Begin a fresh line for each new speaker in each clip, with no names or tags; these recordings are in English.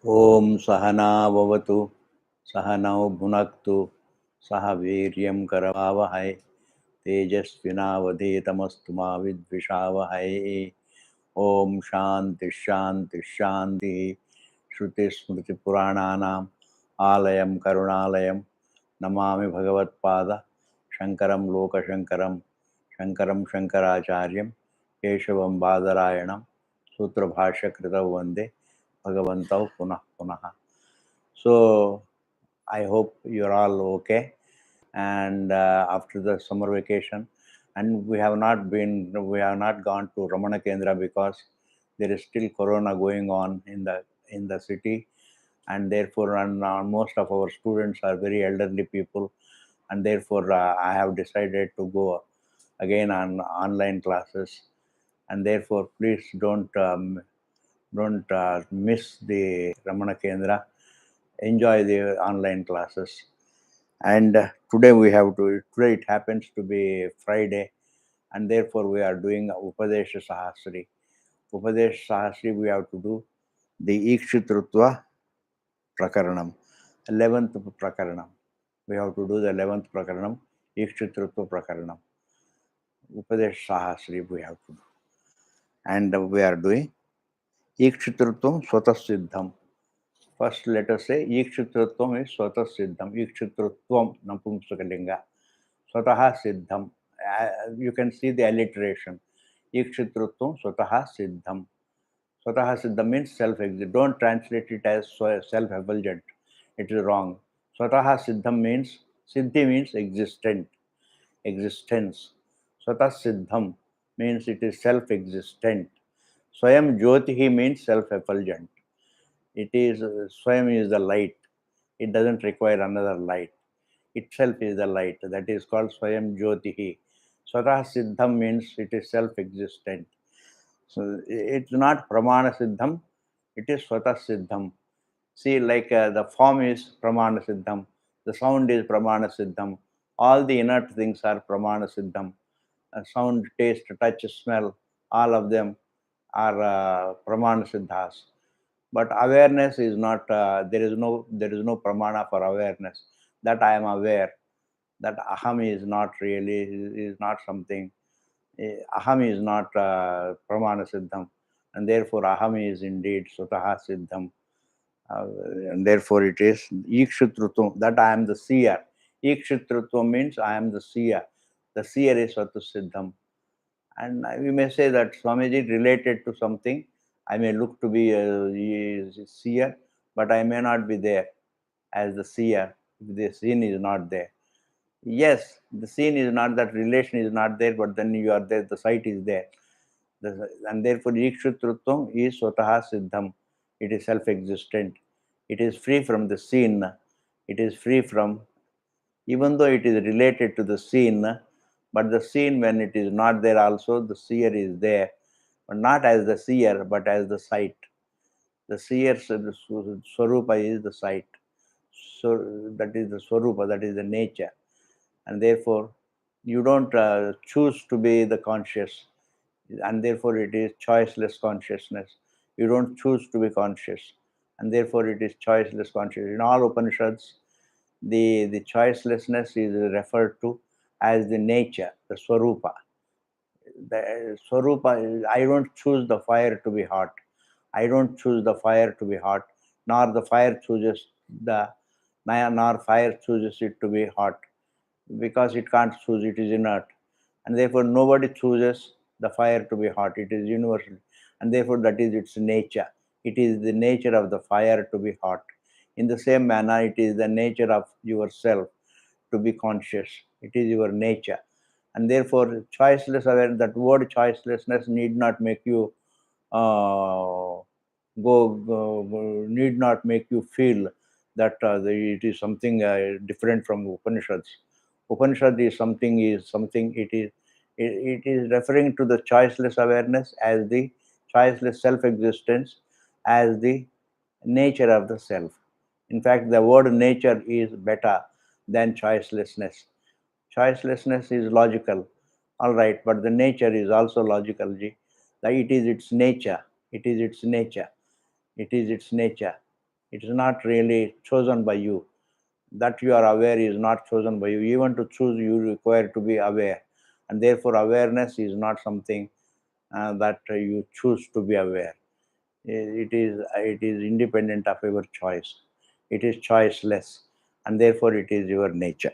ओम सहना भवतु सहनौ भुनक्तु सह वीर्यं करवावहै तेजस्विनावधीतमस्तु मा विद्विषावहै। ओम शांति शांति शांति। श्रुतिस्मृतिपुराणानाम् आलयं करुणालयं नमामि भगवत्पाद शङ्करं लोकशङ्करं शङ्करं शङ्कराचार्यं केशवं बादरायणं सूत्रभाष्यकृतौ वन्दे भगवन्तौ पुनः पुनः. So I hope you're all okay. And after the summer vacation, and we have not gone to Ramana Kendra because there is still corona going on in the city, and therefore most of our students are very elderly people, and therefore I have decided to go again on online classes, and therefore please don't miss the Ramana Kendra. Enjoy the online classes. And today it happens to be Friday, and therefore we are doing Upadesha Sahasri. Upadesha Sahasri, we have to do the Ikshitrutva Prakaranam, 11th Prakaranam. We have to do the 11th Prakaranam, Ikshitrutva Prakaranam. Upadesha Sahasri we have to do. And we are doing Ikshitrutvam Swatah Siddham. First, let us say Ikshitratvam is Swatah Siddham. Ikshitratvam Napumsakalinga. Swataha Siddham. You can see the alliteration. Ikshitratvam Swataha Siddham. Swataha Siddham means self-existent. Don't translate it as self-effulgent. It is wrong. Swataha Siddham means, Siddhi means existence. Swatah Siddham means it is self-existent. Swayam Jyotihi means self-effulgent. It is Swayam is the light. It doesn't require another light. Itself is the light. That is called Swayam Jyotihi. Swatah Siddham means it is self-existent. So it's not Pramana Siddham, it is Swatah Siddham. See, like the form is Pramana Siddham, the sound is Pramana Siddham, all the inert things are Pramana Siddham. Sound, taste, touch, smell, all of them are Pramana Siddhas. But awareness is not, there is no Pramana for awareness. That I am aware, that Aham is not really, is not something. Aham is not Pramana Siddham, and therefore Aham is indeed Sutaha Siddham. And therefore it is Ikshitrutam, that I am the seer. Ikshitrutam means I am the seer. The seer is Svatu Siddham. And we may say that Swamiji related to something. I may look to be a seer, but I may not be there as the seer if the scene is not there. Yes, the scene is not, that relation is not there, but then you are there, the sight is there. And therefore Ikshitrutam is Swataha Siddham. It is self-existent. It is free from the scene. It is free from, even though it is related to the scene, but the scene, when it is not there also, the seer is there, but not as the seer, but as the sight. The seer's Swarupa is the sight. So that is the Swarupa, that is the nature. And therefore, you don't choose to be the conscious, and therefore it is choiceless consciousness. You don't choose to be conscious, and therefore it is choiceless consciousness. In all Upanishads, the choicelessness is referred to as the nature, the Swarupa. The Swarupa, I don't choose the fire to be hot. I don't choose the fire to be hot, nor the fire chooses nor fire chooses it to be hot, because it can't choose, it is inert. And therefore nobody chooses the fire to be hot, it is universal. And therefore that is its nature. It is the nature of the fire to be hot. In the same manner, it is the nature of yourself to be conscious. It is your nature. And therefore choiceless awareness, that word choicelessness need not make you need not make you feel that it is something different from Upanishads. Upanishad is something, it is referring to the choiceless awareness as the choiceless self-existence, as the nature of the self. In fact, the word nature is better than choicelessness. Choicelessness is logical, all right, but the nature is also logical. It is its nature. It is its nature. It is its nature. It is not really chosen by you. That you are aware is not chosen by you. Even to choose, you require to be aware. And therefore, awareness is not something that you choose to be aware. It is independent of your choice. It is choiceless. And therefore, it is your nature.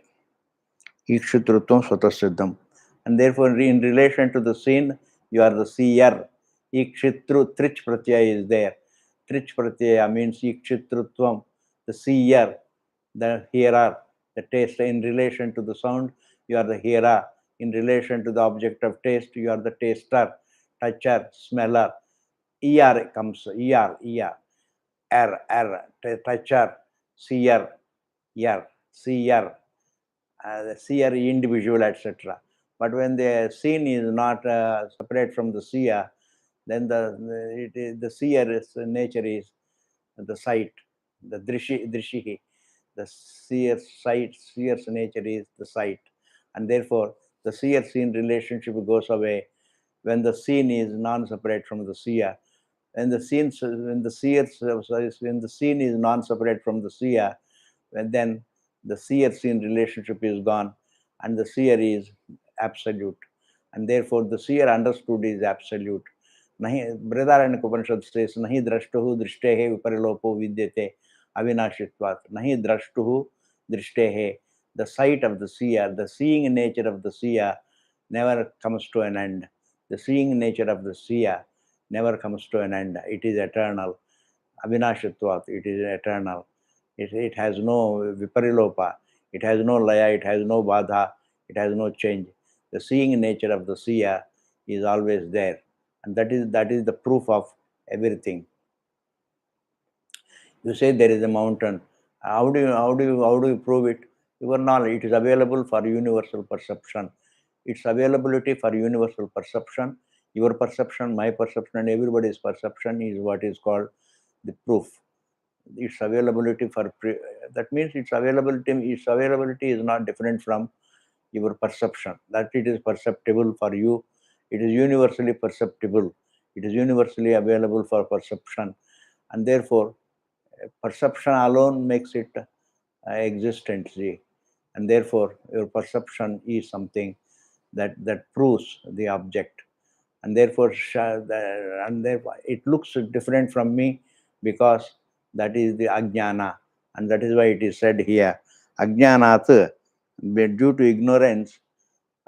Ikshutrutvam Swatasiddham. And therefore, in relation to the seen, you are the seer. Ikshitru, Trich Pratyaya is there. Trich Pratyaya means Ikshitrutvam, the seer, the hearer, the taster. In relation to the sound, you are the hearer. In relation to the object of taste, you are the taster, toucher, smeller. ER comes, toucher, seer, seer, the seer individual, etc. But when the scene is not separate from the seer, then the seer's nature is the sight, the drishihi. The seer's nature is the sight, and therefore the seer-scene relationship goes away when the scene is non-separate from the seer. When the scene is non-separate from the seer, then the seer-scene relationship is gone, and the seer is absolute, and therefore the seer understood is absolute. Nahi, Brihadaranyaka Upanishad says, Nahi drashtuhu drishtehe viparilopo vidyate avinashitvat. Nahi drashtuhu drishtehe. The sight of the seer, the seeing nature of the seer never comes to an end. The seeing nature of the seer never comes to an end. It is eternal. Avinashitvat, it is eternal. It has no viparilopa, it has no laya, it has no badha, it has no change. The seeing nature of the seer is always there, and that is the proof of everything. You say there is a mountain. How do you prove it? Your knowledge. It is available for universal perception. Its availability for universal perception, your perception, my perception, and everybody's perception is what is called the proof. Its availability that means its availability is not different from your perception. That it is perceptible for you. It is universally perceptible. It is universally available for perception, and therefore perception alone makes it existent. See, and therefore your perception is something that proves the object, and therefore it looks different from me because that is the ajnana, and that is why it is said here, ajnanat, due to ignorance,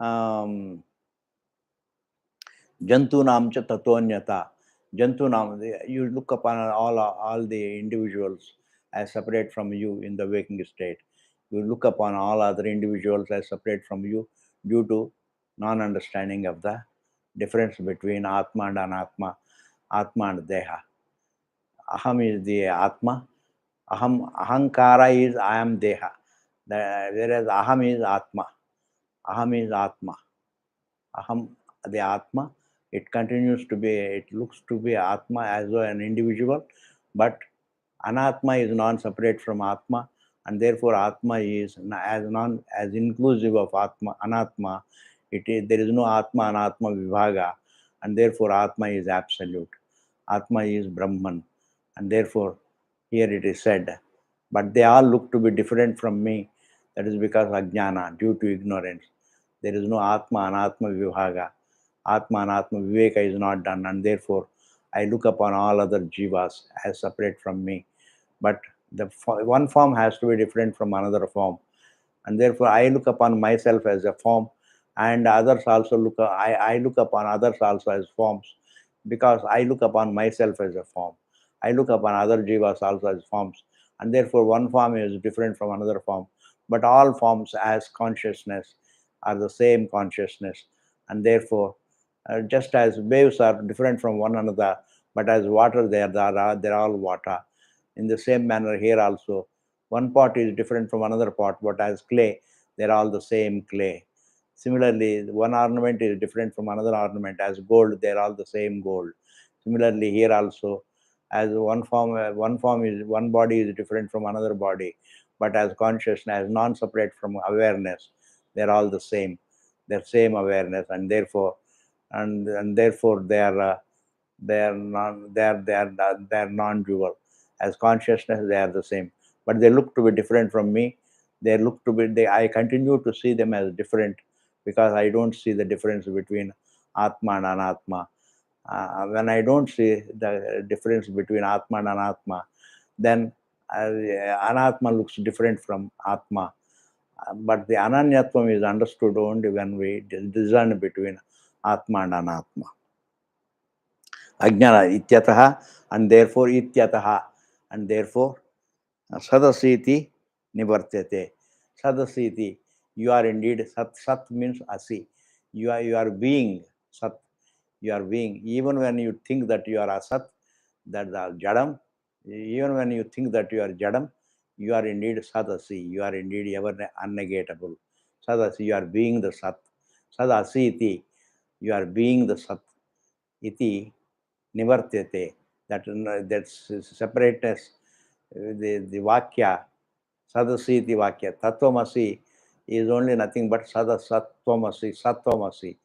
um, jantunam cha tatonyata. Jantunam, you look upon all the individuals as separate from you in the waking state. You look upon all other individuals as separate from you due to non-understanding of the difference between Atma and Anatma, Atma and Deha. Aham is the Atma. Ahankara is I am Deha. Whereas Aham is Atma. Aham is Atma. Aham, the Atma. It continues to be, it looks to be Atma as an individual, but Anatma is non-separate from Atma, and therefore Atma is as inclusive of Atma, Anatma. There is no Atma Anatma Vibhaga, and therefore Atma is absolute. Atma is Brahman, and therefore here it is said, but they all look to be different from me. That is because Ajnana, due to ignorance. There is no Atma Anatma Vibhaga. Atma Anatma Viveka is not done, and therefore I look upon all other jivas as separate from me. But one form has to be different from another form, and therefore I look upon myself as a form, and others also I look upon others also as forms, because I look upon myself as a form. I look upon other jivas also as forms, and therefore one form is different from another form, but all forms as consciousness are the same consciousness, and therefore just as waves are different from one another, but as water they're all water. In the same manner here also, one pot is different from another pot, but as clay, they're all the same clay. Similarly, one ornament is different from another ornament. As gold, they're all the same gold. Similarly, here also, as one body is different from another body, but as consciousness, as non-separate from awareness, they're all the same. They're same awareness, and therefore, they are non-dual. As consciousness, they are the same. But they look to be different from me. I continue to see them as different because I don't see the difference between Atma and Anatma. When I don't see the difference between Atma and Anatma, then Anatma looks different from Atma. But the Ananyatvam is understood only when we discern between Atma and Anatma. Ajnana ityataha, and therefore ityataha, and therefore sadasiti nivartyate. Sadasiti, you are indeed sat. Sat means asi. You are being sat. You are being. Even when you think that you are asat, that the jadam, even when you think that you are jadam, you are indeed sadasi. You are indeed ever unnegatable. Sadasi, you are being the sat. Sadasi iti, you are being the sat. Iti nivartyate. That's separateness. The vakya, sadasi iti vakya. Tattvamasi is only nothing but sattvamasi, sattvamasi.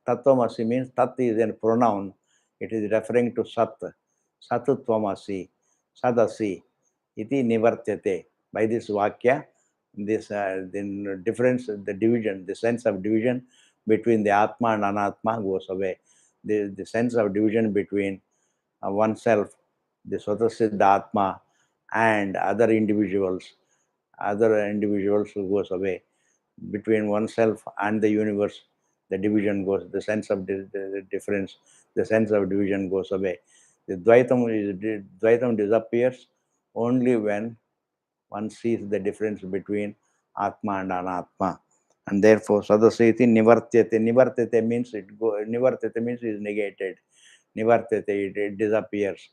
Tattvamasi means tat is a pronoun. It is referring to sat. Sattvamasi, sadasi, iti nivartyate. By this vakya, this the difference, the division, the sense of division between the Atma and Anatma goes away. The sense of division between oneself, the Swatasiddha Atma, and other individuals goes away. Between oneself and the universe, the division goes, the sense of the difference, the sense of division goes away. The Dvaitam disappears only when one sees the difference between Atma and Anatma. And therefore, Sadasiti Nivartyate. Nivartyate means Nivartyate means is negated. Nivartyate, it disappears.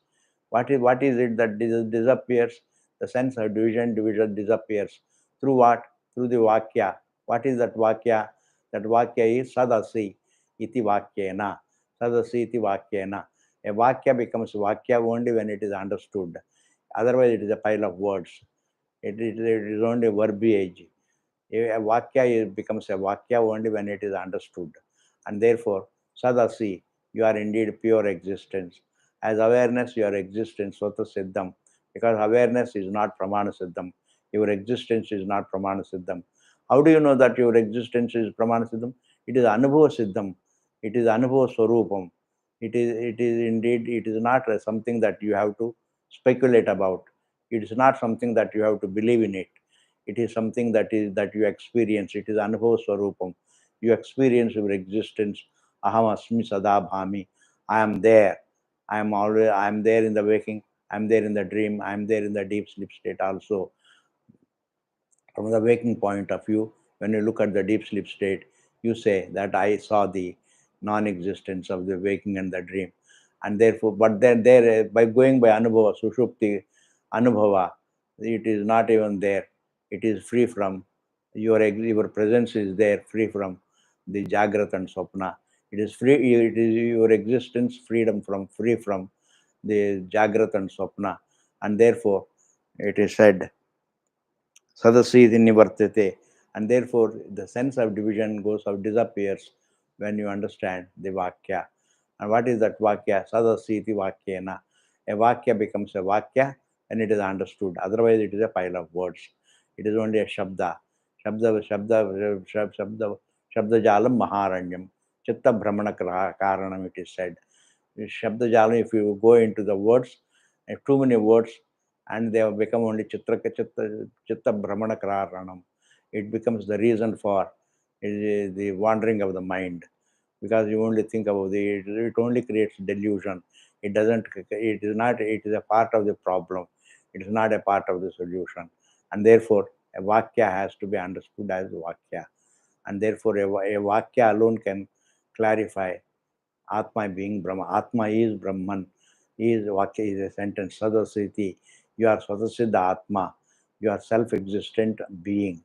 What is it that disappears? The sense of division disappears. Through what? Through the Vakya. What is that Vakya? That Vakya is Sadasi iti Vakyena. Sadasi iti Vakyena. A Vakya becomes Vakya only when it is understood. Otherwise, it is a pile of words. It is only verbiage. A Vakya becomes a Vakya only when it is understood. And therefore, Sadasi, you are indeed pure existence. As awareness, your existence, Swata Siddham, because awareness is not Pramana Siddham. Your existence is not Pramana Siddham. How do you know that your existence is Pramana Siddham? It is Anubhava Siddham. It is Anubhava Swarupam. It is indeed, it is not something that you have to speculate about. It is not something that you have to believe in it. It is something that you experience. It is Anubhava Swarupam. You experience your existence. Aham asmi sada bhami. I am there. I am there in the waking. I am there in the dream. I am there in the deep sleep state also. From the waking point of view, when you look at the deep sleep state, you say that I saw the non-existence of the waking and the dream. And therefore, but then there, by going by Anubhava, Sushupti, Anubhava, it is not even there. It is free from, your presence is there, free from the Jagrat and Swapna. It is free, it is your existence free from the Jagrat and Swapna. And therefore, it is said, Sadasiti Nivartate. And therefore, the sense of division disappears when you understand the Vakya. And what is that Vakya? Sadasiti Vakyena. A Vakya becomes a Vakya when it is understood. Otherwise, it is a pile of words. It is only a Shabda. Shabda Jalam Maharanyam. Chitta Brahmana Karanam, it is said. Shabda Jalam, if you go into the words, too many words, and they have become only chitta brahmana karanam. It becomes the reason for the wandering of the mind, because you only think about it only creates delusion. It doesn't, it is not, it is a part of the problem. It is not a part of the solution. And therefore, a Vakya has to be understood as Vakya. And therefore, a Vakya alone can clarify Atma being Brahma. Atma is Brahman. Is Vakya is a sentence. Sadasiti. You are Sadasiddha Atma. You are self-existent being.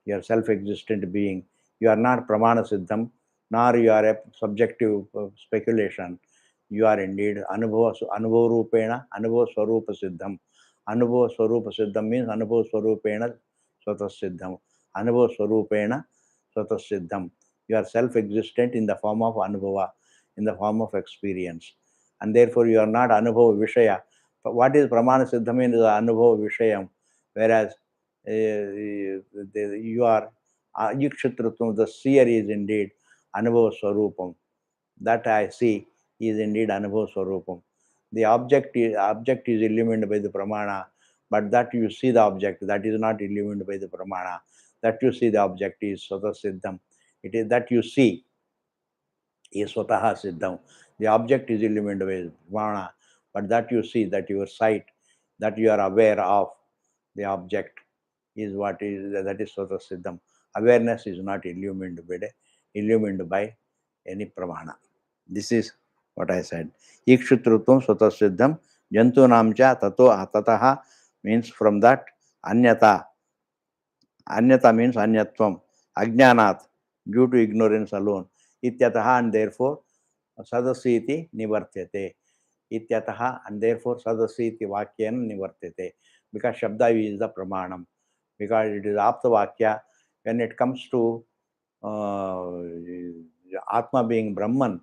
You are self-existent being. You are not Pramana Siddham, nor you are a subjective speculation. You are indeed Anubhava Rupena, Anubhava Swarupa Siddham. Anubhava Swarupa Siddham means Anubhava Swarupena Swata Siddham. Anubhava Swarupena Swata Siddham. You are self-existent in the form of Anubhava, in the form of experience. And therefore, you are not Anubhava Vishaya. What is Pramana Siddha means is Anubhava Vishayam, whereas you are Yikshatrutvam, the seer is indeed Anubhava Swarupam. That I see is indeed Anubhava Swarupam. The object is illumined by the Pramana, but that you see the object, that is not illumined by the Pramana. That you see the object is Swata Siddham. It is that you see is Swataha Siddham. The object is illumined by Pramana, but that you see, that your sight, that you are aware of the object is what is, that is Swata Siddham. Awareness is not illumined by any Pramana. This is what I said. Ikshutrutam Swata Siddham Jantunam cha tato atataha means from that. Anyata. Anyata means anyatvam. Ajnanat, due to ignorance alone. Ityataha, and therefore sadasi iti nivartyate. Ityataha, and therefore sadasi iti vakyena nivartyate. Because Shabda is the Pramanam. Because it is Apta Vakya. When it comes to Atma being Brahman,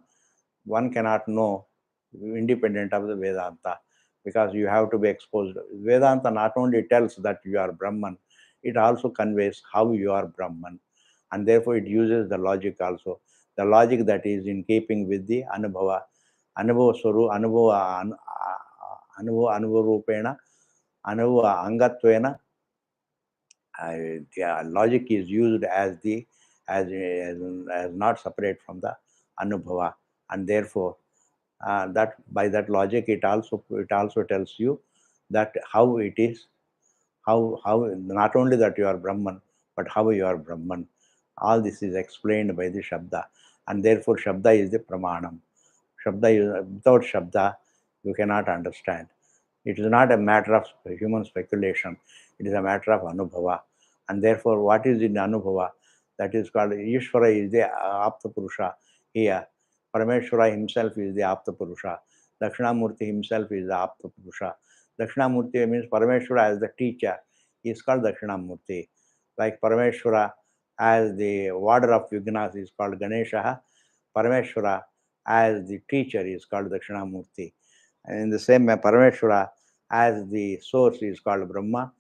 one cannot know independent of the Vedanta, because you have to be exposed. Vedanta not only tells that you are Brahman, it also conveys how you are Brahman, and therefore it uses the logic also. The logic that is in keeping with the Anubhava, Anubhava Swaru, Anubhava Rupena, Anubhava Angatvena. The logic is used as not separate from the Anubhava, and therefore that by that logic it also tells you that how it is, how not only that you are Brahman, but how you are Brahman. All this is explained by the Shabda, and therefore Shabda is the Pramanam. Shabda is, without Shabda you cannot understand. It is not a matter of human speculation. It is a matter of Anubhava, and therefore what is in Anubhava, that is called Ishvara is the Apta Purusha here. Parameshwara himself is the Apta Purusha. Dakshinamurti himself is the Apta Purusha. Dakshinamurti means Parameshwara as the teacher is called Dakshinamurti. Like Parameshwara as the warder of Vignas is called Ganesha, Parameshwara as the teacher is called Dakshinamurti. And in the same way, Parameshwara as the source is called Brahma,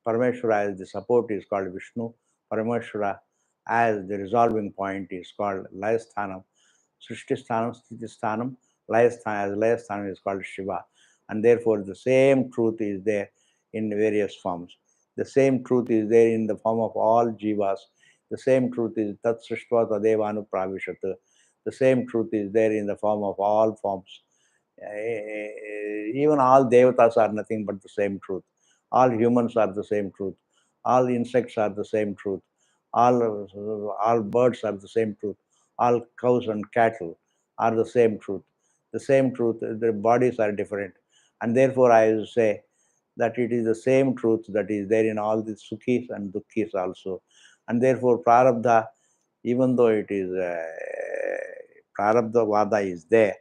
Parameshwara as the support is called Vishnu, Parameshwara as the resolving point is called Layasthanam, Srishtisthanam, Sthitisthanam, Layasthanam is called Shiva. And therefore the same truth is there in various forms. The same truth is there in the form of all jivas. The same truth is Tat Srishtva Tadevanu Pravishat. The same truth is there in the form of all forms. Even all devatas are nothing but the same truth. All humans are the same truth. All insects are the same truth. All birds are the same truth. All cows and cattle are the same truth. The same truth, their bodies are different. And therefore I say that it is the same truth that is there in all the sukhis and dukkhis also. And therefore prarabdha, even though it is prarabdha vada is there,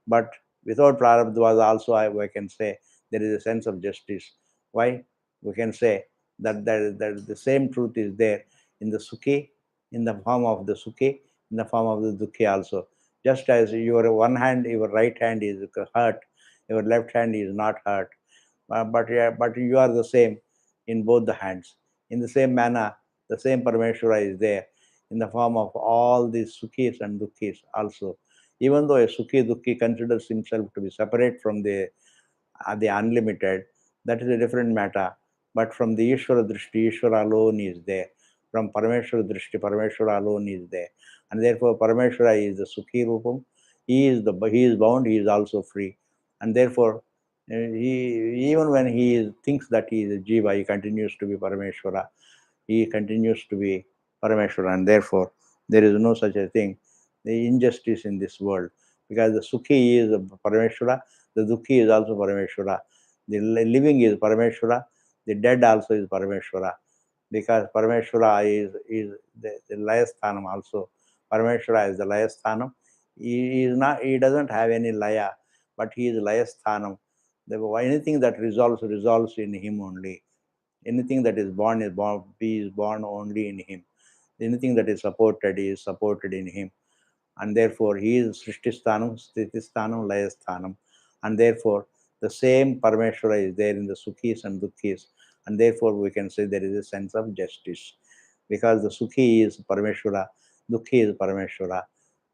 but without prarabdha vada also I can say there is a sense of justice. Why? We can say that the same truth is there in the sukhi, in the form of the sukhi, in the form of the dukhi also. Just as your one hand, your right hand is hurt, your left hand is not hurt, but you are the same in both the hands. In the same manner, the same Parameshwara is there in the form of all these sukhis and dukkhis also. Even though a sukhi dukhi considers himself to be separate from the unlimited, that is a different matter. But from the Ishvara Drishti, Ishvara alone is there. From Parameshwara Drishti, Parameshwara alone is there. And therefore Parameshwara is the Sukhi Rupam. He is bound, he is also free. And therefore, even when thinks that he is a Jiva, he continues to be Parameshwara. He continues to be Parameshwara. And therefore, there is no such a thing, the injustice in this world. Because the Sukhi is Parameshwara, the Dukhi is also Parameshwara. The living is Parameshwara, the dead also is Parameshwara. Because Parameshwara is the Layasthanam also. Parameshwara is the Layasthanam. He doesn't have any Laya, but he is Layasthanam. Anything that resolves in him only. Anything that is born is born only in him. Anything that is supported in him. And therefore he is Srishtisthanam, Sthitisthanam, Layasthanam. And therefore The same Parameshwara is there in the Sukhis and Dukkhis, and therefore we can say there is a sense of justice. Because the Sukhi is Parameshwara, Dukhi is Parameshwara.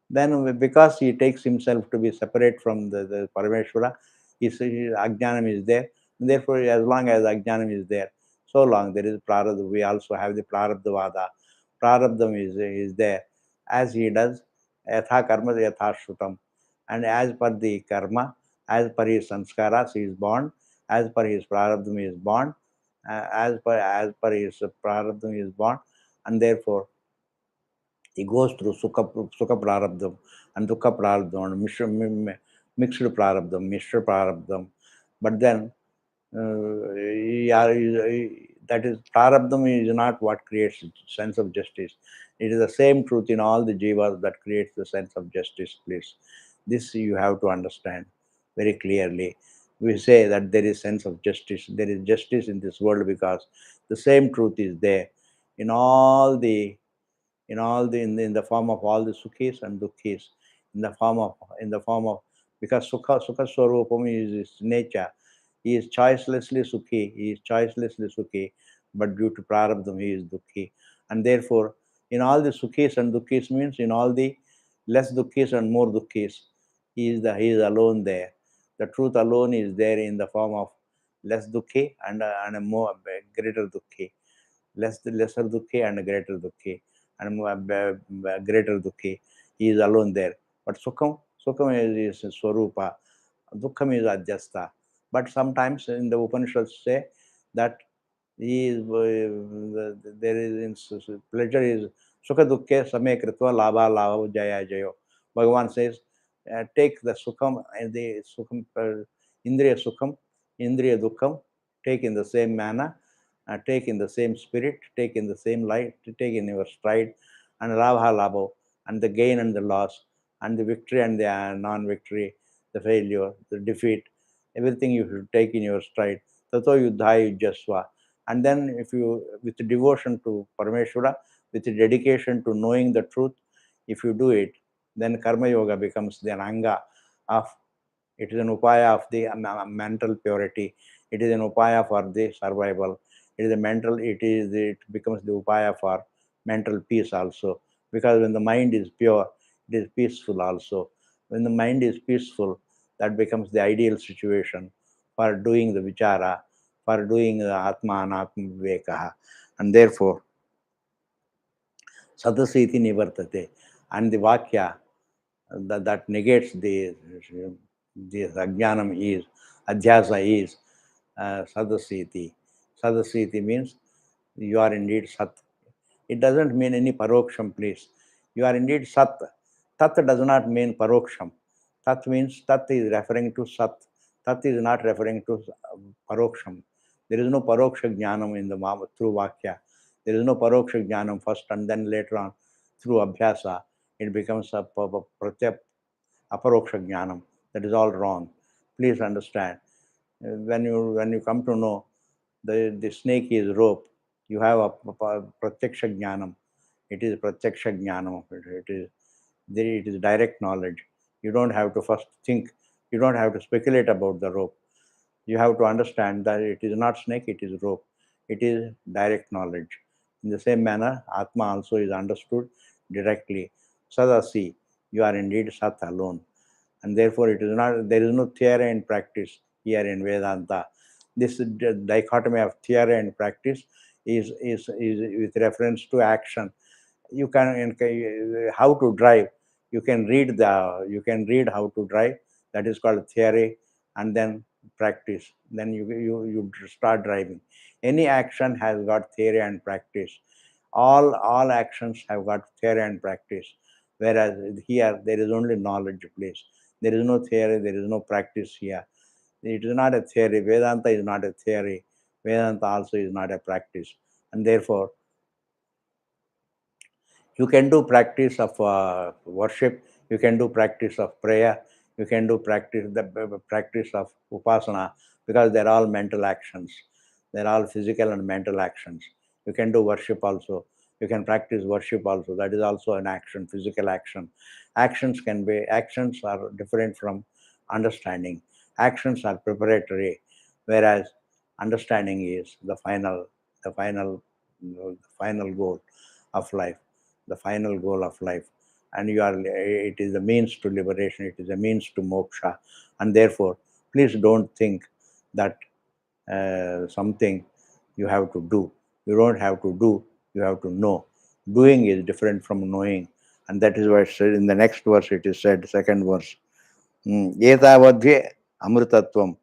Then because he takes himself to be separate from the Parameshwara, his Ajnanam is there. Therefore, as long as Ajnanam is there, so long there is Prarabdha. We also have the Prarabdhavada. Prarabdham is there. As he does, Yatha Karma Yatha Shrutam. And as per the karma, as per his sanskaras, he is born. As per his Prarabdham, he is born. As per his Prarabdham, he is born. And therefore, he goes through Sukha Prarabdham and Dukha Prarabdham and mixed Prarabdham, Mishra Prarabdham. But then, that is, Prarabdham is not what creates sense of justice. It is the same truth in all the jivas that creates the sense of justice, please. This you have to understand very clearly. We say that there is sense of justice. There is justice in this world because the same truth is there in all the in the form of all the sukhis and dukkhis, in the form of because sukha swarupam is his nature. He is choicelessly sukhi. He is choicelessly sukhi, but due to prarabdham he is dukhi, and therefore in all the sukhis and dukkhis means in all the less dukkhis and more dukkhis, he is alone there. The truth alone is there in the form of less dukhi and a more greater dukhi, lesser dukhi and greater dukhi, and greater dukhi. He is alone there. But sukham is swarupa, dukkham is adjasta. But sometimes in the Upanishads say that he is there is in pleasure is sukha dukkhe same kritva labha labha jaya jayo. Bhagavan says, take the sukham and the sukham, indriya sukham, indriya dukkham, take in the same manner, take in the same spirit, take in the same light, take in your stride, and labha labho, and the gain and the loss, and the victory and the non-victory, the failure, the defeat, everything you should take in your stride. Tato yuddhaya yujasva. And then if you, with devotion to Parameshwara, with dedication to knowing the truth, if you do it, then Karma Yoga becomes the anga of, it is an upaya of the mental purity. It is an upaya for the survival. It is a mental, it becomes the upaya for mental peace also. Because when the mind is pure, it is peaceful also. When the mind is peaceful, that becomes the ideal situation for doing the vichara, for doing the atma anatma vivekaha. And therefore, sadasiti nivartate. And the vakya that negates the ajnanam is, adhyasa is sadasiti. Sadasiti means you are indeed sat. It doesn't mean any paroksham, please. You are indeed sat. Tat does not mean paroksham. Tat means tat is referring to sat. Tat is not referring to paroksham. There is no paroksha jnanam in the through vakya. There is no paroksha jnanam first and then later on through abhyasa. It becomes a pratyap aparoksha jnanam. That is all wrong. Please understand. When you come to know the snake is rope, you have a pratyaksha jnanam. It is pratyaksha jnanam of it. It is direct knowledge. You don't have to first think. You don't have to speculate about the rope. You have to understand that it is not snake, it is rope. It is direct knowledge. In the same manner, Atma also is understood directly. Sadasi, you are indeed Sat alone. And therefore, it is not, there is no theory and practice here in Vedanta. This dichotomy of theory and practice is with reference to action. You can, how to drive, you can read how to drive. That is called theory, and then practice, then you start driving. Any action has got theory and practice. All actions have got theory and practice, whereas here there is only knowledge, please. There is no theory, there is no practice here. It is not a theory. Vedanta is not a theory. Vedanta also is not a practice. And therefore, you can do practice of worship, you can do practice of prayer, you can do practice of upasana, because they're all mental actions. They're all physical and mental actions. You can do worship also. You can practice worship also. That is also an action, physical action. Actions are different from understanding. Actions are preparatory, whereas understanding is the final, the final goal of life, the final goal of life. And it is a means to liberation, it is a means to moksha. And therefore, please don't think that something you have to do. You don't have to do, you have to know. Doing is different from knowing. And that is why it said in the next verse, it is said, second verse, Etavadhye Amrutatvam.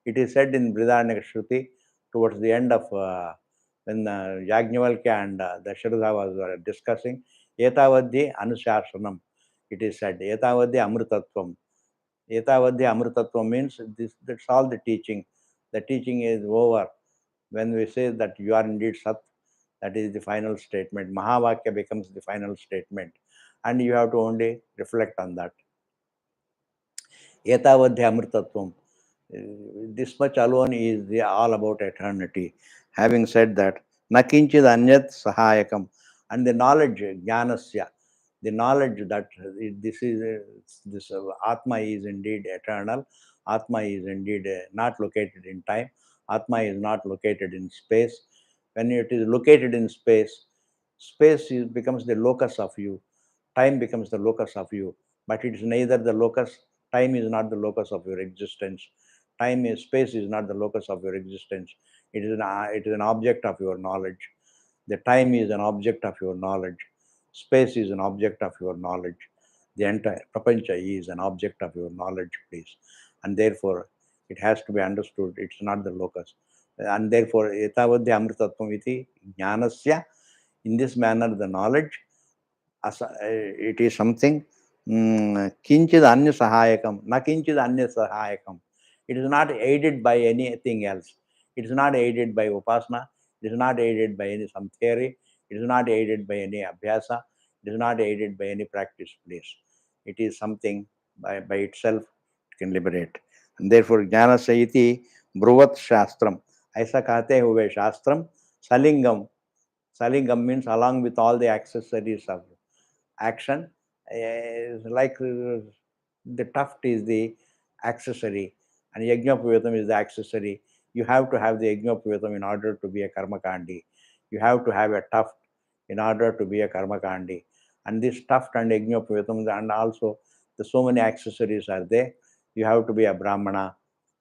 It is said in Brihadaranyaka Shruti towards the end of when Yajnavalkya and Dasharatha was discussing, Etavadhye Anushasanam. It is said, Etavadhye Amrutatvam. Etavadhye Amrutatvam means that's all the teaching. The teaching is over. When we say that you are indeed Sat, that is the final statement. Mahavakya becomes the final statement. And you have to only reflect on that. Etavadhya Amritatvam. This much alone is all about eternity. Having said that, Nakinchid Anyat Sahayakam. And the knowledge, Jnanasya, the knowledge that this Atma is indeed eternal, Atma is indeed not located in time, Atma is not located in space. When it is located in space, becomes the locus of you, time becomes the locus of you, but it is neither the locus, time is not the locus of your existence. Space is not the locus of your existence. It is an object of your knowledge. The time is an object of your knowledge. Space is an object of your knowledge. The entire prapancha is an object of your knowledge, please. And therefore, it has to be understood. It's not the locus. And therefore, etavadhya amritatvam iti jnanasya. In this manner, the knowledge, it is something kinchid anya sahayakam, na kinchid anya sahayakam. It is not aided by anything else. It is not aided by upasana. It is not aided by any some theory. It is not aided by any abhyasa. It is not aided by any practice, please. It is something by itself it can liberate. And therefore, jnana sayiti bruvat shastram. ऐसा कहते हुए शास्त्रम salingam. Salingam means along with all the accessories of action, is like the tuft is the accessory and Yajnapavitam is the accessory. You have to have the Yajnapavitam in order to be a Karmakandi. You have to have a tuft in order to be a Karmakandi. And this tuft and Yajnapavitam and also so many accessories are there. You have to be a Brahmana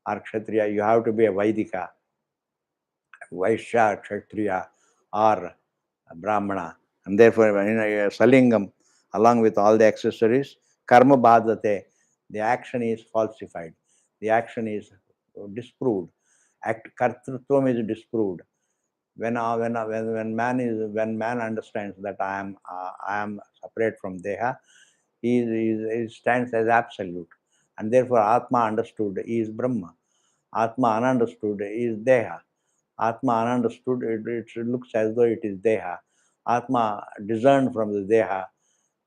or Kshatriya. You have to be a Vaidika, Vaishya, Kshatriya or Brahmana. And therefore, in Salingam, along with all the accessories, karma badate, the action is falsified. The action is disproved. Kartrutvam is disproved. When man understands that I am separate from Deha, he stands as absolute. And therefore, Atma understood is Brahma. Atma ununderstood is Deha. Atma ununderstood, it looks as though it is Deha. Atma discerned from the Deha,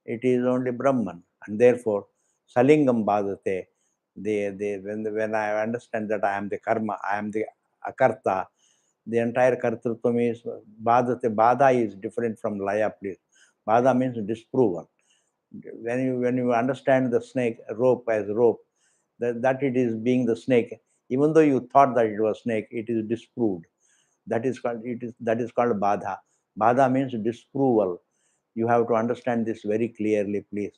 it is only Brahman. And therefore, Salingam Badate, when I understand that I am the karma, I am the akarta, the entire kartrutvam is Badate. Bada is different from Laya, please. Bada means disproval. When you understand the snake rope as rope, that it is being the snake, even though you thought that it was snake, it is disproved. That is called badha. Badha means disproval. You have to understand this very clearly, please.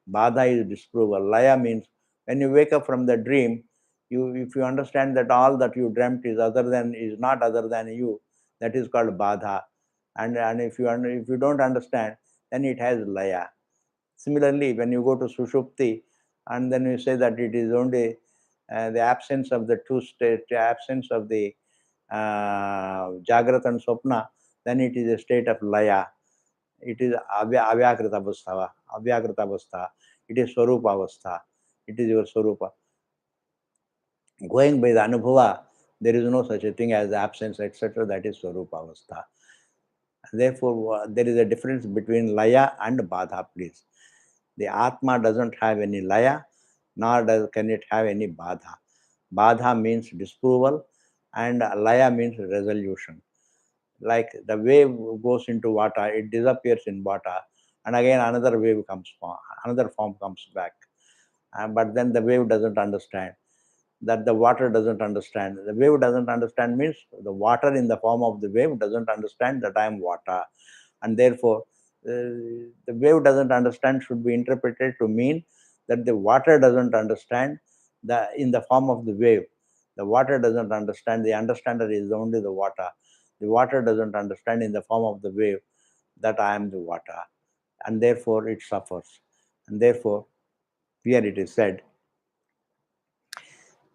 Badha is disproval. Laya means when you wake up from the dream, if you understand that all that you dreamt is not other than you, that is called badha. And if you don't understand, then it has laya. Similarly, when you go to sushupti, and then you say that it is only the absence of the two states, the absence of the Jagrat and Swapna, then it is a state of Laya. It is Avyakrita Avastha. It is Swarupa Avastha. It is your Swarupa. Going by the Anubhava, there is no such a thing as absence, etc. That is Swarupa Avastha. Therefore, there is a difference between Laya and Badha, please. The Atma doesn't have any Laya, nor can it have any Badha. Badha means disproval, and Laya means resolution. Like the wave goes into water, it disappears in water, and again another form comes back. But then the wave doesn't understand. that the water doesn't understand. The wave doesn't understand means the water in the form of the wave doesn't understand that I am water. And therefore, the wave doesn't understand should be interpreted to mean that the water doesn't understand in the form of the wave. The water doesn't understand, the understander is only the water. The water doesn't understand in the form of the wave that I am the water, and therefore it suffers. And therefore, here it is said,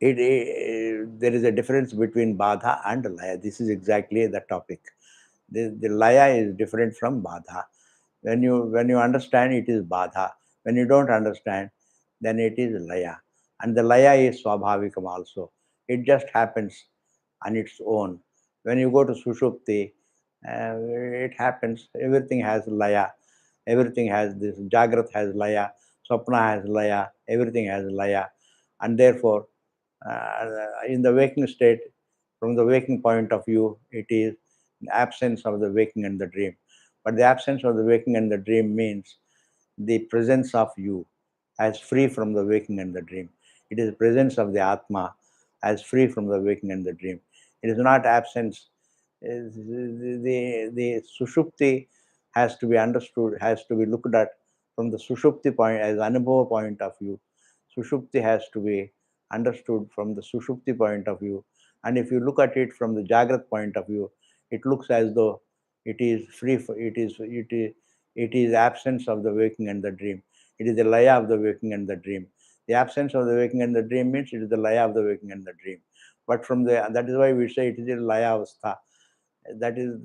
there is a difference between Badha and Laya. This is exactly the topic. The Laya is different from Badha. When you understand, it is Badha. When you don't understand, then it is Laya. And the Laya is Swabhavikam also. It just happens on its own. When you go to Sushupti, it happens. Everything has Laya. Everything has this. Jagrat has Laya. Swapna has Laya. Everything has Laya. And therefore, in the waking state, from the waking point of view, it is the absence of the waking and the dream. But the absence of the waking and the dream means the presence of you as free from the waking and the dream. It is the presence of the Atma as free from the waking and the dream. It is not absence. The Sushupti has to be understood, has to be looked at from the Sushupti point as Anubhava point of view. Sushupti has to be understood from the Sushupti point of view. And if you look at it from the Jagrat point of view, it looks as though it is free, it is absence of the waking and the dream. It is the laya of the waking and the dream. The absence of the waking and the dream means it is the laya of the waking and the dream. But that is why we say it is a laya avastha. That is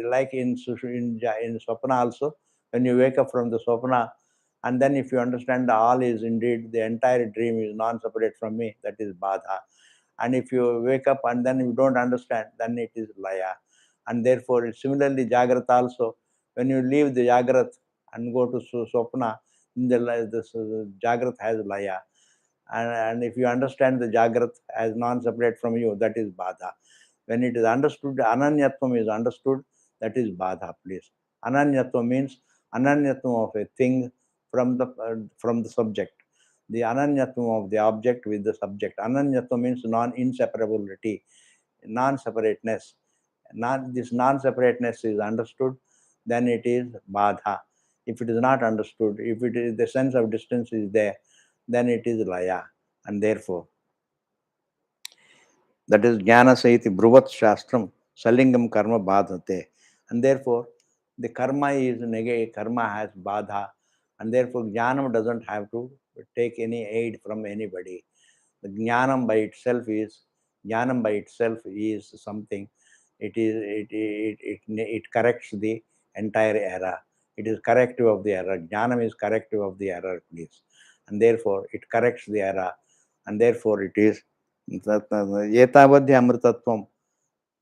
like in Swapna also, when you wake up from the Swapna, and then if you understand the all is indeed, the entire dream is non-separate from me, that is Badha. And if you wake up and then you don't understand, then it is Laya. And therefore, similarly, Jagrat also, when you leave the Jagrat and go to Swapna, the Jagrat has Laya. And if you understand the Jagrat as non-separate from you, that is Badha. When it is understood, Ananyatvam is understood, that is Badha, please. Ananyatvam means Ananyatvam of a thing from the subject. The Ananyatvam of the object with the subject. Ananyatvam means non-inseparability, non-separateness. This non-separateness is understood, then it is Badha. If it is not understood, if it is the sense of distance is there, then it is Laya. And therefore, that is Jnana Saiti Bruvat Shastram Salingam Karma Badhate. And therefore, the karma is negative, karma has Badha, and therefore Jnanam doesn't have to take any aid from anybody. The Jnanam by itself is something. It corrects the entire error. It is corrective of the error. Jnanam is corrective of the error, please. And therefore, it corrects the error. And therefore, it is Etavadhya Amritatvam.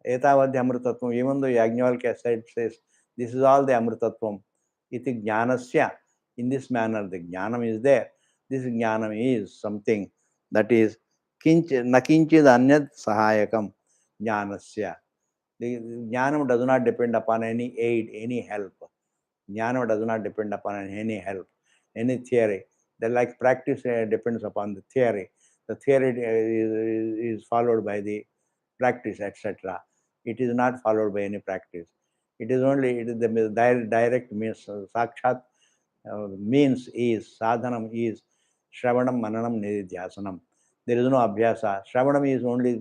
Etavadhya Amritatvam, even though Yajnavalkya says, this is all the Amritatvam. Iti Jnanasya, in this manner, the Jnanam is there. This Jnanam is something that is Nakinchid Anyad Sahayakam Jnanasya. The Jnanam does not depend upon any aid, any help. Jnana does not depend upon any help, any theory. The like practice depends upon the theory. The theory is followed by the practice, etc. It is not followed by any practice. It is the direct means. Sakshat means is, sadhanam is, shravanam, mananam, nididhyasanam. There is no abhyasa. Shravanam is only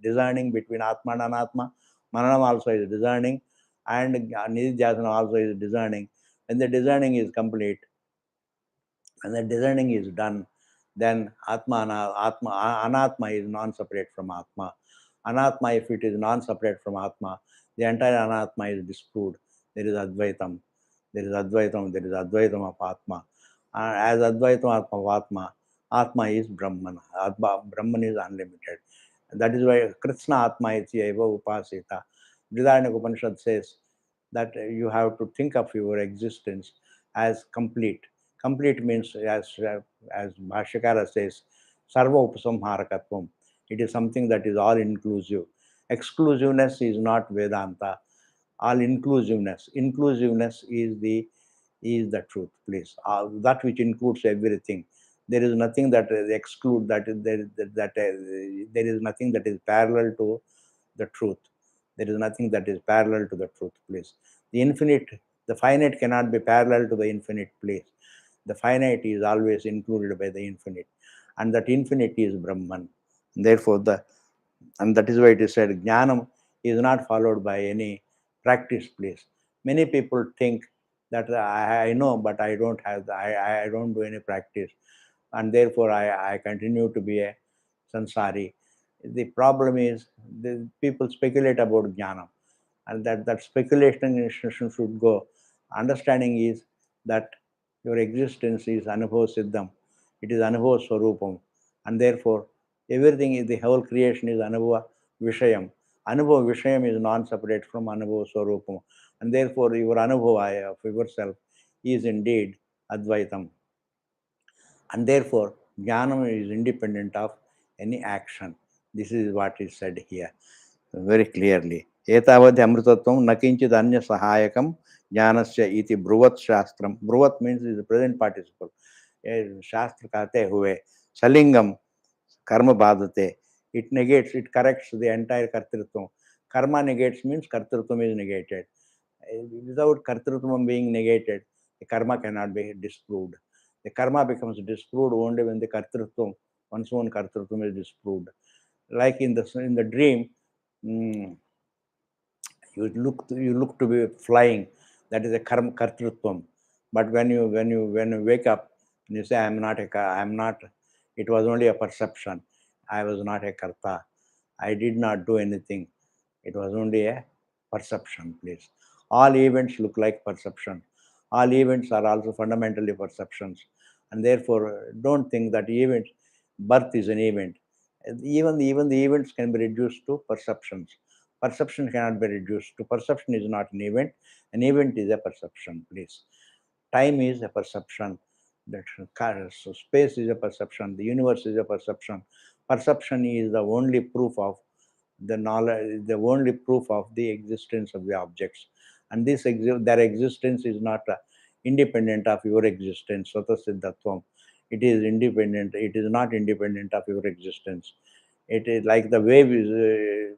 discerning between Atma and Anatma. Mananam also is discerning, and Nididhyasana also is discerning. When the discerning is complete, when the discerning is done, then Anatma is non-separate from Atma. Anatma, if it is non-separate from Atma, the entire Anatma is disproved. There is Advaitam. There is Advaitam of Atma. As Advaitam of Atma, Atma is Brahman. Brahman is unlimited. That is why Krishna Atma iti eva upasita. Brihadaranyaka Upanishad says that you have to think of your existence as complete. Complete means, as Bhashyakara says, Sarva Upasamharakatvam. It is something that is all inclusive. Exclusiveness is not Vedanta. All inclusiveness. Inclusiveness is the truth, please. That which includes everything. There is nothing that is exclude, there is nothing that is parallel to the truth. There is nothing that is parallel to the truth, please. The infinite, the finite cannot be parallel to the infinite, please. The finite is always included by the infinite, and that infinite is Brahman. Therefore, and that is why it is said, Jnanam is not followed by any practice, please. Many people think that I know, but I don't have, I don't do any practice, and therefore I continue to be a sansari. The problem is the people speculate about jnana, and that speculation should go. Understanding is that your existence is anubhava siddham, it is anubhava swarupam, and therefore everything is, the whole creation is anubhava vishayam. Anubhava vishayam is non-separate from anubhava swarupam, and therefore your anubhava of yourself is indeed advaitam, and therefore jnanam is independent of any action. This is what is said here very clearly. Etavadhi amritatvam nakinchid anya sahayakam jnanasya iti bruvat shastram. Bruvat means is the present participle. Shastra कहते हुए salingam karma badate. It negates, it corrects the entire kartritvam. Karma negates means kartritvam is negated. Without kartritvam being negated, the karma cannot be disproved. The karma becomes disproved only when the kartritvam, one's own kartritvam is disproved. Like in the dream, you look to be flying. That is a kartritvam. But when you wake up and you say, I'm not. It was only a perception. I was not a karta. I did not do anything. It was only a perception, please. All events look like perception. All events are also fundamentally perceptions. And therefore, don't think that birth is an event. Even the events can be reduced to perceptions. Perception cannot be reduced to perception is not an event. An event is a perception, please. Time is a perception. So space is a perception. The universe is a perception. Perception is the only proof of the knowledge, the only proof of the existence of the objects. And their existence is not independent of your existence. Swata Siddhatvam. It is independent. It is not independent of your existence. It is like the wave is.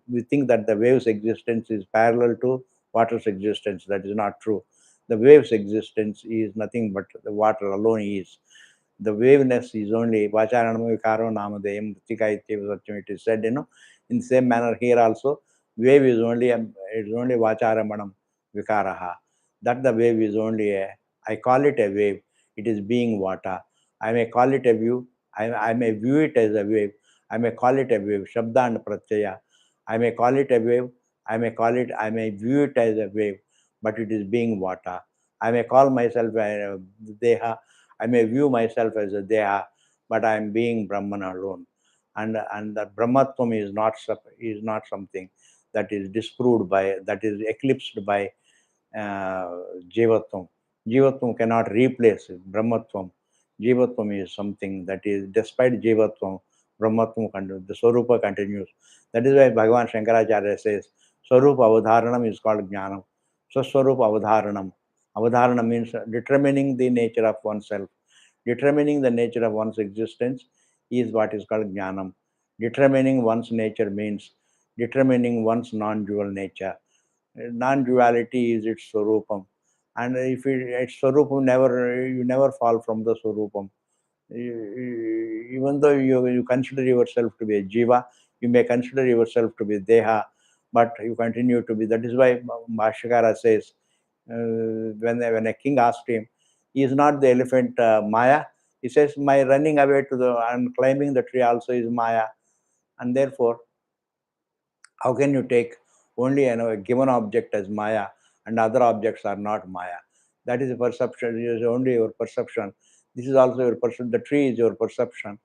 We think that the wave's existence is parallel to water's existence. That is not true. The wave's existence is nothing but the water alone is. The waveness is only Vacharanam Vikaro Namadeyam Mritika Ityeva Satyam. It is said, in the same manner here also, wave is only Vacharamanam Vikaraha. That the wave is only I call it a wave. It is being water. I may call it a view. I may view it as a wave. I may call it a wave. Shabda and Pratyaya. I may call it a wave. I may view it as a wave, but it is being water. I may call myself a Deha. I may view myself as a Deha, but I am being Brahman alone. And that Brahmatvam is not something that is disproved by, that is eclipsed by Jivatvam. Jivatvam cannot replace Brahmatvam. Jivatvam is something that is, despite Jivatvam, Brahmatvam continues, the Swarupa continues. That is why Bhagavan Shankaracharya says, Swarupa Avadharanam is called Jnanam. So Swarupa Avadharanam. Avadharana means determining the nature of oneself. Determining the nature of one's existence is what is called Jnanam. Determining one's nature means determining one's non-dual nature. Non-duality is its Swarupam. And if its Swarupam, you never fall from the Swarupam. Even though you consider yourself to be a Jiva, you may consider yourself to be Deha, but you continue to be. That is why Bhashyakara says, when a king asked him, is not the elephant Maya? He says, my running away and climbing the tree also is Maya. And therefore, how can you take only a given object as Maya and other objects are not Maya? That is a perception, it is only your perception. This is also your perception. The tree is your perception.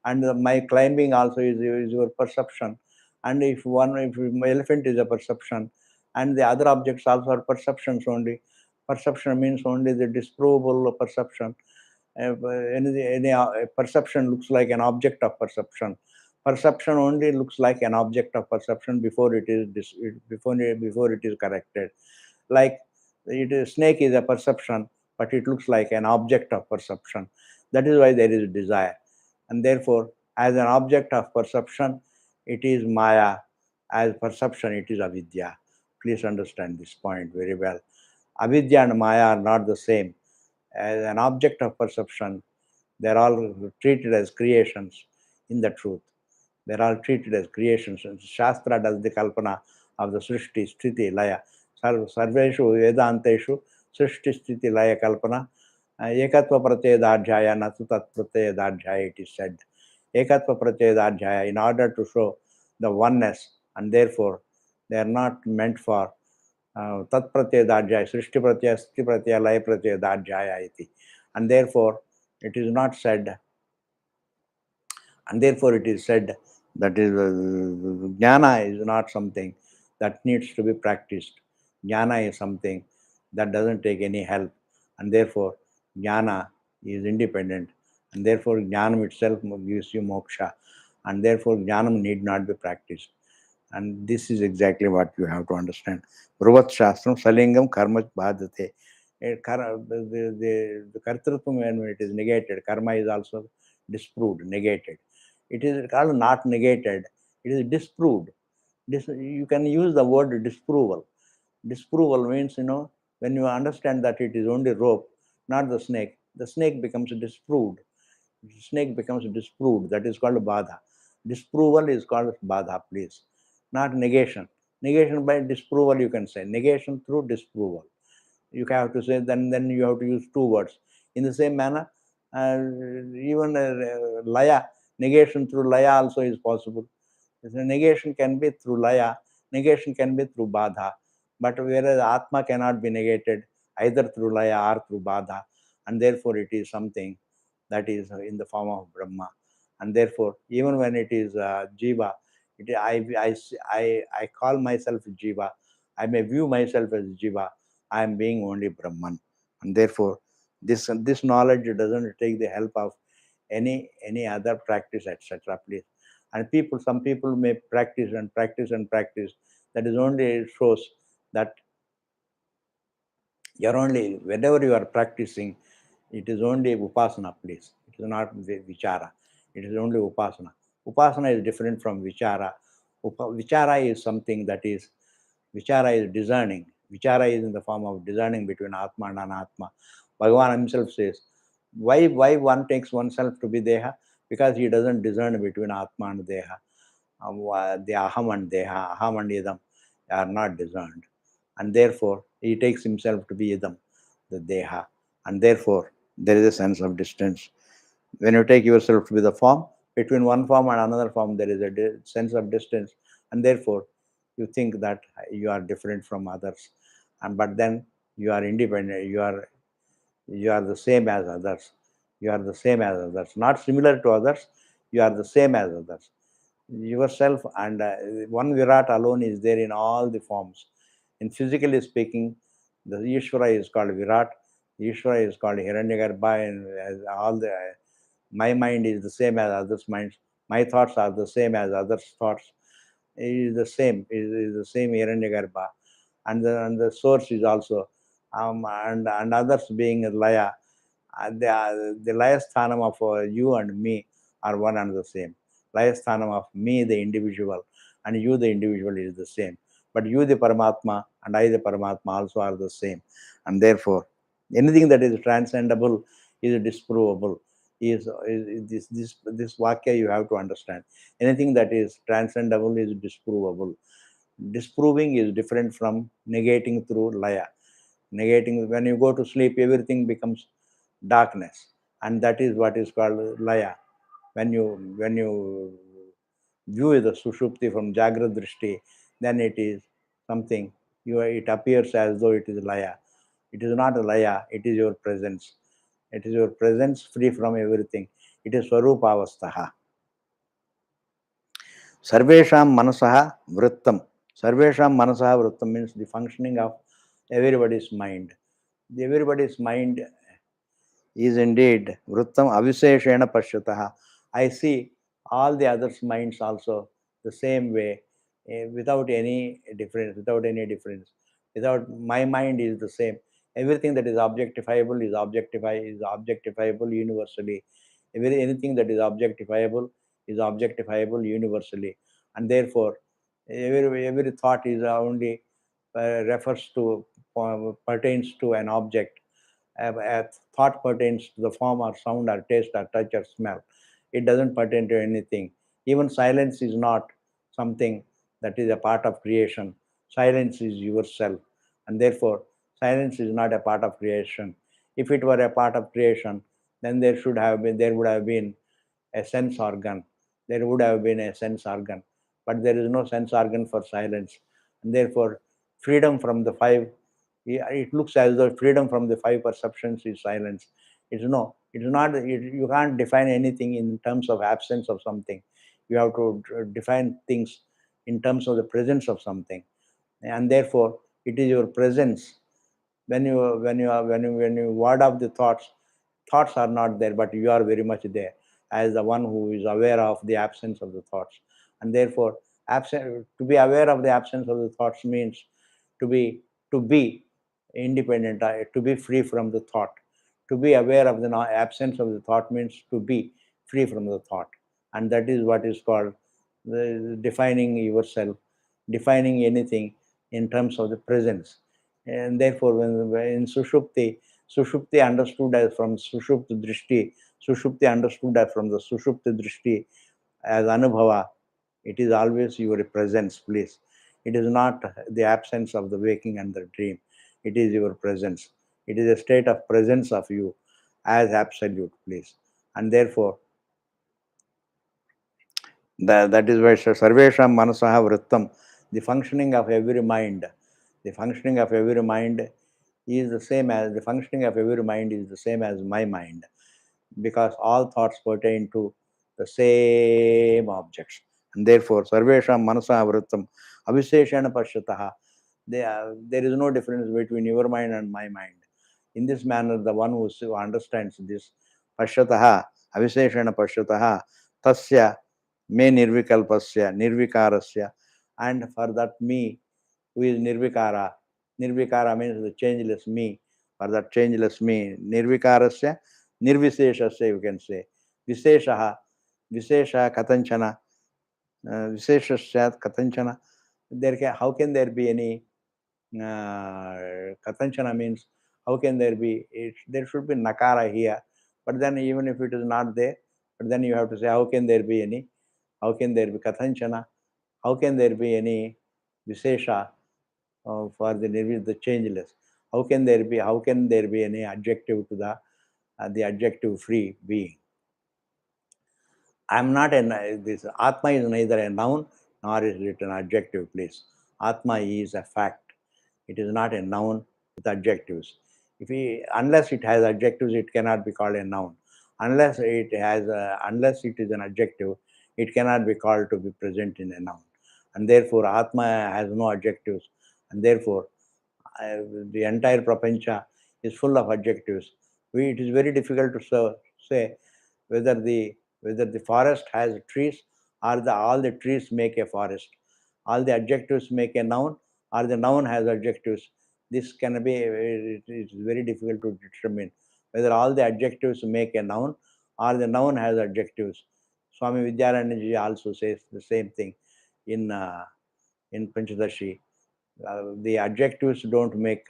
And my climbing also is your perception. And if my elephant is a perception, and the other objects also are perceptions only. Perception means only the disprovable perception. Any perception looks like an object of perception. Perception only looks like an object of perception before it is before it is corrected. Like snake is a perception, but it looks like an object of perception. That is why there is desire. And therefore, as an object of perception, it is Maya. As perception, it is avidya. Please understand this point very well. Avidya and Maya are not the same. As an object of perception, they are all treated as creations in the truth. They are all treated as creations. And Shastra does the kalpana of the Srishti, Sthiti, Laya. Sarveshu Vedanteshu Srishti, Sthiti, Laya Kalpana. Ekatva Pratyedadhyaya, Natu Tat Pratyedadhyaya, it is said. Ekatva Pratyedadhyaya, in order to show the oneness, and therefore they are not meant for Tat Pratyedadhyaya, Srishti Pratyaya, Sthiti Pratyaya, Laya Pratyedadhyaya iti. And therefore it is not said, and therefore it is said that is jnana is not something that needs to be practiced. Jnana is something that doesn't take any help, and therefore jnana is independent, and therefore jnanam itself gives you moksha, and therefore jnanam need not be practiced. And this is exactly what you have to understand. Bruvat Shastram Salingam Karma Bhadate. The kartrutvam, when it is negated, karma is also disproved, negated. It is called not negated, it is disproved. You can use the word disproval. Disproval means, when you understand that it is only rope, not the snake becomes disproved. Snake becomes disproved. That is called badha. Disproval is called badha, please. Not negation. Negation by disproval, you can say. Negation through disproval. You have to say, then you have to use two words. In the same manner, even laya, negation through laya also is possible. So negation can be through laya, negation can be through badha. But whereas atma cannot be negated either through laya or through badha, and therefore it is something that is in the form of Brahma. And therefore, even when it is Jiva, I call myself Jiva. I may view myself as Jiva. I am being only Brahman. And therefore, this knowledge doesn't take the help of any other practice, etc. Please. And some people may practice and practice and practice. That is only shows that you're only, whenever you are practicing, it is only upasana, please. It is not vichara. It is only upasana. Upasana is different from vichara. Vichara is something that is, vichara is discerning. Vichara is in the form of discerning between Atma and Anatma. Bhagavan himself says, why one takes oneself to be Deha? Because he doesn't discern between Atma and Deha. The Aham and Deha, Aham and Idam are not discerned. And therefore, he takes himself to be Idam, the Deha. And therefore, there is a sense of distance. When you take yourself to be the form, between one form and another form, there is a sense of distance. And therefore, you think that you are different from others. But then you are independent. You are the same as others. You are the same as others. Not similar to others. You are the same as others. Yourself and one Virat alone is there in all the forms. In physically speaking, the Ishvara is called Virat. Ishvara is called Hiranyagarbha, and all the my mind is the same as others' minds. My thoughts are the same as others' thoughts. It is the same. It is the same Hiranyagarbha, and the source is also and others being Laya. The Laya sthanam of you and me are one and the same. Laya sthanam of me, the individual, and you, the individual, is the same. But you, the Paramatma, and I, the Paramatma, also are the same. And therefore, anything that is transcendable is disprovable. Is this Vakya you have to understand. Anything that is transcendable is disprovable. Disproving is different from negating through Laya. Negating, when you go to sleep, everything becomes darkness, and that is what is called Laya. When you view the Sushupti from Jagrad Drishti, then it is something, it appears as though it is Laya. It is not a Laya, it is your presence. It is your presence free from everything. It is Swarupavastaha. Sarvesham Manasaha Vrittam. Sarvesham Manasaha Vrittam means the functioning of everybody's mind. Everybody's mind is indeed Vrittam Aviseshena Pashyataha. I see all the others' minds also the same way, without any difference, without any difference. Without my mind is the same. Everything that is objectifiable is objectifiable universally. Anything that is objectifiable universally, and therefore every thought is only refers to pertains to an object. A thought pertains to the form or sound or taste or touch or smell. It doesn't pertain to anything. Even silence is not something that is a part of creation. Silence is yourself, and therefore silence is not a part of creation. If it were a part of creation, then there would have been a sense organ. There would have been a sense organ, but there is no sense organ for silence, and therefore freedom from the five. It looks as though freedom from the five perceptions is silence. It's no, it's not. You can't define anything in terms of absence of something. You have to define things in terms of the presence of something, and therefore it is your presence. When you ward off the thoughts are not there, but you are very much there as the one who is aware of the absence of the thoughts. And therefore to be aware of the absence of the thoughts means to be independent, to be free from the thought. To be aware of the absence of the thought means to be free from the thought, and that is what is called defining yourself, defining anything in terms of the presence. And therefore when in sushupti understood as from sushupti drishti, sushupti understood as from the sushupti drishti as anubhava, it is always your presence, please. It is not the absence of the waking and the dream. It is your presence. It is a state of presence of you as absolute, please. And therefore, that is why Sarvesham Manasaha Vrittam, the functioning of every mind, the functioning of every mind is the same as the functioning of every mind is the same as my mind, because all thoughts pertain to the same objects. And therefore, Sarvesham Manasa Vrittam Avisheshana Pashyataha. There is no difference between your mind and my mind. In this manner, the one who understands this Pashyataha, Avisheshana Pashyataha, Tasya Me Nirvikalpasya, Nirvikarasya, and for that me who is Nirvikara. Nirvikara means the changeless me. For that changeless me, Nirvikarasya, Nirviseshasya, you can say. Visheshaha, Vishesha Katanchana, Visheshasya Katanchana. How can there be any Katanchana means how can there be? There should be Nakara here, but then even if it is not there, but then you have to say how can there be any? How can there be Katanchana? How can there be any Vishesha for the changeless? How can there be any adjective to the adjective free being? I am not this Atma is neither a noun nor is it an adjective, please. Atma is a fact. It is not a noun with adjectives. Unless it has adjectives, it cannot be called a noun. Unless it is an adjective, it cannot be called to be present in a noun. And therefore, Atma has no adjectives. And therefore, the entire prapancha is full of adjectives. It is very difficult to say whether the forest has trees or all the trees make a forest. All the adjectives make a noun or the noun has adjectives. This can be, it is very difficult to determine whether all the adjectives make a noun or the noun has adjectives. Swami Vidyaranyaji also says the same thing in Panchadashi. The adjectives don't make,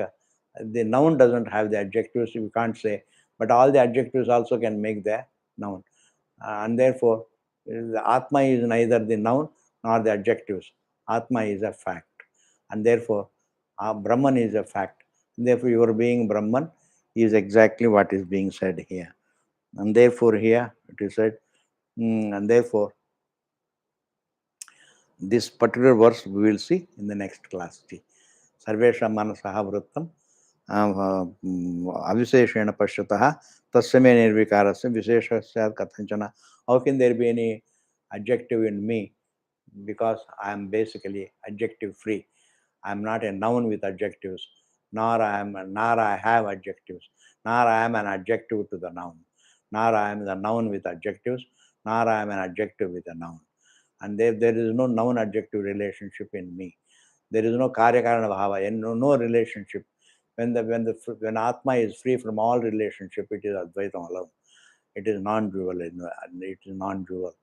the noun doesn't have the adjectives, you can't say, but all the adjectives also can make the noun. And therefore, the Atma is neither the noun nor the adjectives. Atma is a fact. And therefore, Brahman is a fact. And therefore, your being Brahman is exactly what is being said here. And therefore, here it is said, and therefore, this particular verse we will see in the next class. Sarvesha Manasaha Vrittam Avisheshena Pashyataha Tasya Me Nirvikarasya Visheshasya Kathanchana. How can there be any adjective in me? Because I am basically adjective free. I am not a noun with adjectives, nor I have adjectives, nor I am an adjective to the noun, nor I am the noun with adjectives, nor I am an adjective with a noun. And there is no noun-adjective relationship in me. There is no karya-karana bhava, no relationship When Atma is free from all relationship, it is Advaitam alone. It is non-dual. It is non-dual.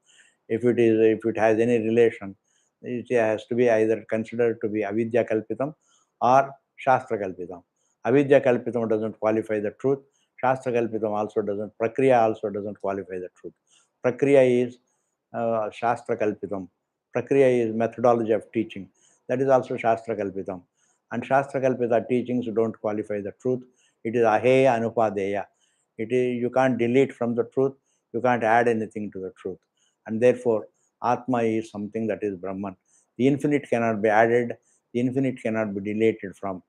If it has any relation, it has to be either considered to be avidya kalpitam or shastra kalpitam. Avidya kalpitam doesn't qualify the truth. Shastra kalpitam also doesn't. Prakriya also doesn't qualify the truth. Prakriya is shastra kalpitam. Prakriya is methodology of teaching. That is also shastra kalpitam. And shastra kalpita teachings don't qualify the truth. It is aheya anupadeya. It is, you can't delete from the truth. You can't add anything to the truth. And therefore, Atma is something that is Brahman. The infinite cannot be added. The infinite cannot be deleted from,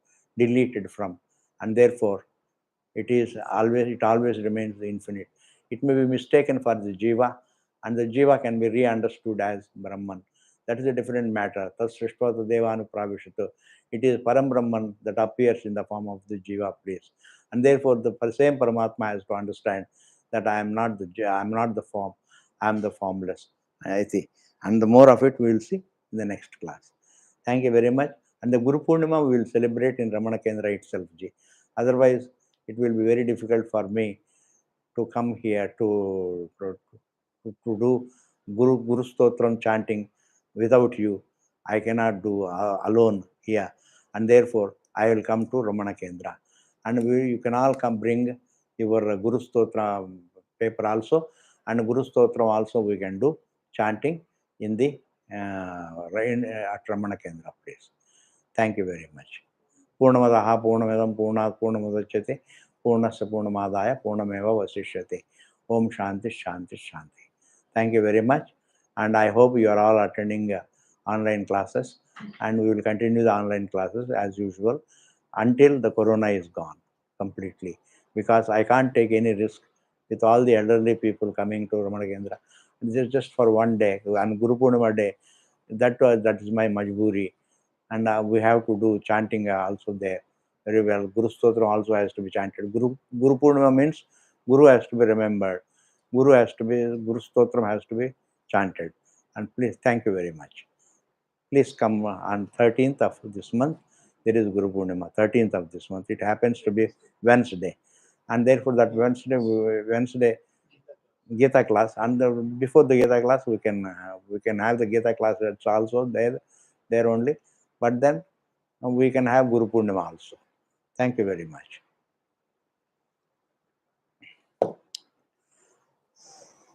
and therefore it always remains the infinite. It may be mistaken for the jiva, and the jiva can be re-understood as Brahman. That is a different matter. Tas Srishtva Devanu Pravishito. It is Param Brahman that appears in the form of the jiva, please. And therefore, the same Paramatma has to understand that I am not the form, I am the formless. I see. And the more of it we will see in the next class. Thank you very much. And the Guru Purnima we will celebrate in Ramana Kendra itself, Ji. Otherwise, it will be very difficult for me to come here to do Guru Stotram chanting without you. I cannot do alone here, and therefore I will come to Ramana Kendra, and you can all come bring your Guru Stotra paper also, and Guru Stotram also we can do chanting in the at Ramana Kendra place. Thank you very much. पूर्णमदः पूर्णमिदं पूर्णात् पूर्णमुदच्यते पूर्णस्य पूर्णमादाय पूर्णमेवावशिष्यते. Om Shanti Shanti Shanti. Thank you very much, and I hope you are all attending online classes, and we will continue the online classes as usual until the corona is gone completely, because I can't take any risk with all the elderly people coming to Ramana Kendra. This is just for one day, and Guru Purnima day. That is my majburi, and we have to do chanting also there very well. Guru Stotra also has to be chanted. Guru Purnima means Guru has to be remembered. Guru Stotram has to be chanted. And please, thank you very much. Please come on 13th of this month. There is Guru Purnima, 13th of this month. It happens to be Wednesday. And therefore that Wednesday Gita class, and before the Gita class we can have the Gita class. That's also there only, but then we can have Guru Purnima also. Thank you very much.